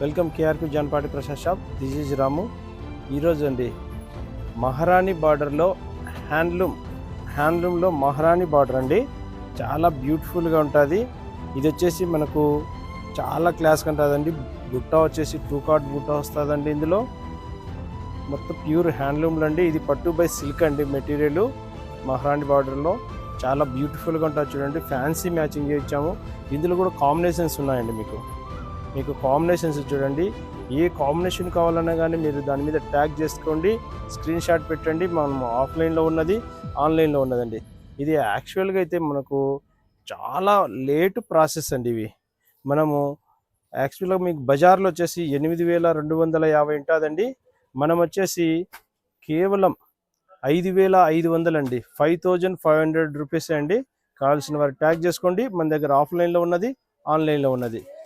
Welcome కేఆర్కి జాన్పాటి Prasad shop. This is Ramu. ఈరోజు అండి మహారాణి బార్డర్లో హ్యాండ్లూమ్లో మహారాణి బార్డర్ అండి. చాలా బ్యూటిఫుల్గా ఉంటుంది. ఇది వచ్చేసి మనకు చాలా క్లాస్గా ఉంటుందండి. బుట్ట వచ్చేసి 2 కార్డ్ బుట్ట వస్తుందండి. ఇందులో మొత్తం ప్యూర్ హ్యాండ్లూమ్లో అండి. ఇది పట్టు బై సిల్క్ అండి మెటీరియల్. మహారాణి బార్డర్లో చాలా బ్యూటిఫుల్గా ఉంటుంది చూడండి. ఫ్యాన్సీ మ్యాచింగ్ ఇచ్చాము. ఇందులో కూడా కాంబినేషన్స్ ఉన్నాయండి. మీకు కాంబినేషన్స్ చూడండి. ఏ కాంబినేషన్ కావాలన్నా కానీ మీరు దాని మీద ట్యాగ్ చేసుకోండి, స్క్రీన్ షాట్ పెట్టండి. మనం ఆఫ్లైన్లో ఉన్నది, ఆన్లైన్లో ఉన్నదండి. ఇది యాక్చువల్గా అయితే మనకు చాలా లేట్ ప్రాసెస్ అండి. ఇవి మనము యాక్చువల్గా మీకు బజార్లో వచ్చేసి 8,250 ఉంటుందండి. మనం వచ్చేసి కేవలం 5,500 అండి. 5,500 రూపీస్ అండి. కావాల్సిన వారు ట్యాగ్ చేసుకోండి. మన దగ్గర ఆఫ్లైన్లో ఉన్నది, ఆన్లైన్లో ఉన్నది.